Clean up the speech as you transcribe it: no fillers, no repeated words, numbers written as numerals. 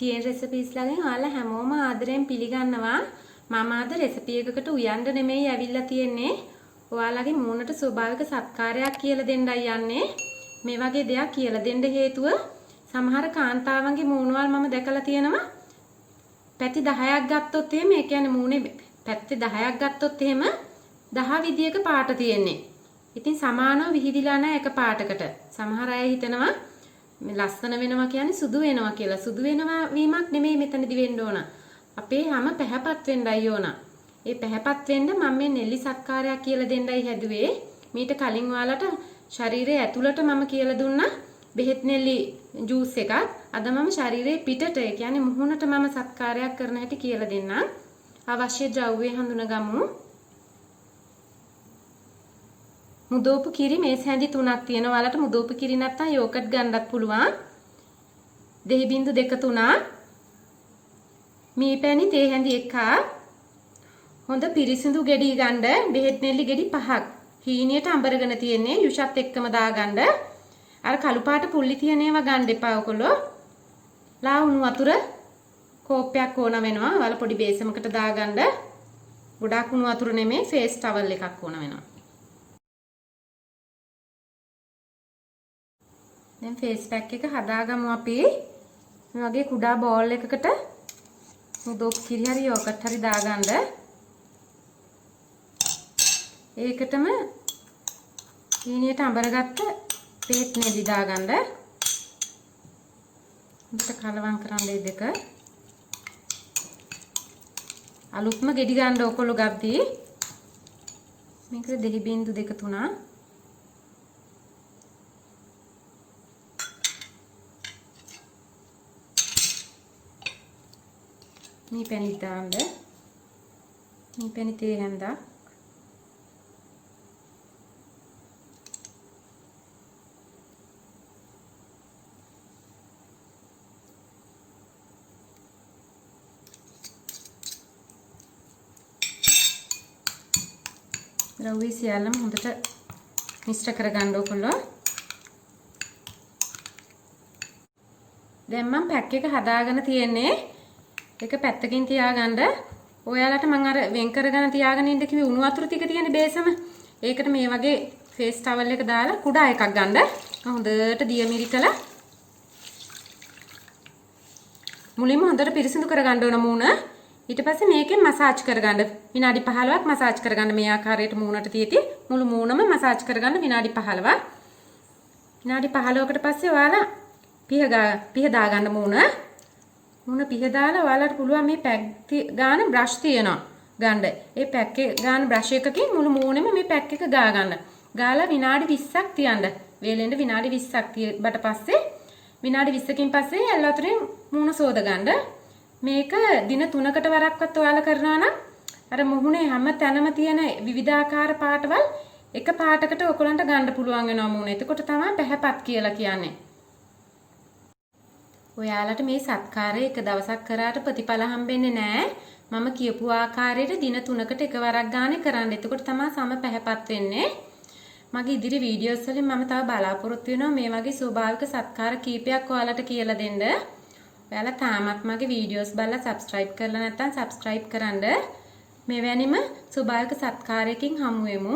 තියෙන රෙසිපීස් ළඟින් ඔයාලා හැමෝම ආදරෙන් පිළිගන්නවා. මම අද රෙසිපි එකකට උයන්න නෙමෙයි ඇවිල්ලා තියෙන්නේ. ඔයාලගේ මූණට ස්වභාවික සත්කාරයක් කියලා දෙන්නයි යන්නේ. මේ වගේ දෙයක් කියලා දෙන්න හේතුව සමහර කාන්තාවන්ගේ මූණවල් මම දැකලා තියෙනවා. පැති 10ක් ගත්තොත් එහෙම ඒ කියන්නේ මූණේ පැති 10ක් ගත්තොත් එහෙම 10 විදියක පාට තියෙන්නේ. ඉතින් සමානව විහිදිලා නැහැ එක පාටකට. සමහර අය හිතනවා මේ ලස්සන වෙනවා කියන්නේ සුදු වෙනවා කියලා. සුදු වෙනවා වීමක් නෙමෙයි මෙතනදි වෙන්න ඕන. අපේ හැම පැහැපත් වෙන්නයි ඕන. ඒ පැහැපත් වෙන්න මම මේ නෙල්ලි සත්කාරයක් කියලා දෙන්නයි හැදුවේ. මීට කලින් ඔයාලට ශරීරයේ ඇතුළට මම කියලා දුන්නා බෙහෙත් නෙල්ලි ජූස් එකක්. අද මම ශරීරයේ පිටට ඒ කියන්නේ මුහුණට මම සත්කාරයක් කරන හැටි කියලා දෙන්නම්. අවශ්‍ය ද්‍රව්‍ය හඳුනගමු. මුදෝපු කිරි මේස් හැඳි 3ක් තියෙනවා. ඔයාලට මුදෝපු කිරි නැත්තම් යෝගට් ගන්නත් පුළුවන්. දෙහි බිංදු 2 3. මීපැණි තේ හැඳි 1. හොඳ පිරිසිදු ගෙඩි ගන්න බෙහෙත් නෙල්ලි ගෙඩි 5ක්. හීනියට අඹරගෙන තියෙන්නේ යුෂත් එක්කම දාගන්න. අර කළු පාට පුල්ලි තියෙන ඒවා ගන්න එපා ඔයගොල්ලෝ. ලා උණු වතුර කෝප්පයක් ඕන වෙනවා. ඔයාලා පොඩි බේසමකට දාගන්න. ගොඩාක් උණු වතුර නෙමෙයි ෆේස් ටවල් එකක් ඕන වෙනවා. දැන් ෆේස් පැක් එක හදාගමු අපි. මේ වගේ කුඩා බෝල් එකකට මුදෝපු කිරි හරි යෝගට් හරි දාගන්න. ඒකටම හීනියට අඹරගත්ත බෙහෙත් නෙල්ලි දාගන්න. හොඳට කලවම් කරන්න මේ දෙක. අලුත්ම ගෙඩි ගන්න ඔයගොල්ලෝ ගද්දී මේකට දෙහි බිංදු 2 3. මේ පැණි දාන්න. මේ පැණි තේ හැන්දා. ද්‍රව්‍ය සියල්ලම හොඳට මිශ්‍ර කරගන්න ඕකොල්ලෝ. දැන් මම පැක් එක හදාගෙන තියෙන්නේ. ඒක පැත්තකින් තියාගන්න. ඔයාලට මම අර වෙන් කරගෙන තියාගෙන ඉන්න කිව්වේ උණු වතුර ටික තියෙන බේසම. ඒකට මේ වගේ ෆේස් ටවල් එක දාලා කුඩා එකක් ගන්න. හොඳට දියමිරි කළා. මුලින්ම හොඳට පිරිසිදු කරගන්න ඕන මූණ. ඊට පස්සේ මේකෙන් මසාජ් කරගන්න. විනාඩි 15ක් මසාජ් කරගන්න මේ ආකාරයට මූණට තියති. මුළු මූණම මසාජ් කරගන්න විනාඩි 15ක්. විනාඩි 15කට පස්සේ ඔයාලා පිහ දාගන්න මූණ. මූණ පිහ දාලා ඔයාලට පුළුවන් මේ පැක් ගාන බ්‍රෂ් තියෙනවා ගන්න. ඒ පැක් එක ගාන බ්‍රෂ් එකකින් මුළු මූණෙම මේ පැක් එක ගා ගන්න. ගාලා විනාඩි 20ක් තියන්න. වේලෙන්න විනාඩි 20ක් තියබට පස්සේ විනාඩි 20කින් පස්සේ ඇල් වතුරෙන් මූණ සෝද ගන්න. මේක දින 3කට වරක්වත් ඔයාලා කරනවා නම් අර මුහුණේ හැම තැනම තියෙන විවිධාකාර පාටවල් එක පාටකට ඔයගලන්ට ගන්න පුළුවන් වෙනවා මූණ. එතකොට තමයි පැහැපත් කියලා කියන්නේ. ඔයාලට මේ සත්කාරය එක දවසක් කරාට ප්‍රතිඵල හම්බෙන්නේ නැහැ. මම කියපු ආකාරයට දින 3කට එකවරක් ගානේ කරන්න. එතකොට තමයි සම පැහැපත් වෙන්නේ. මගේ ඉදිරි වීඩියෝස් වලින් මම තව බලාපොරොත්තු වෙනවා මේ වගේ ස්වභාවික සත්කාර කීපයක් ඔයාලට කියලා දෙන්න. ඔයාලා තාමත් මගේ වීඩියෝස් බලලා subscribe කරලා නැත්නම් subscribe කරන්න. මෙවැනිම ස්වභාවික සත්කාරයකින් හමු වෙමු.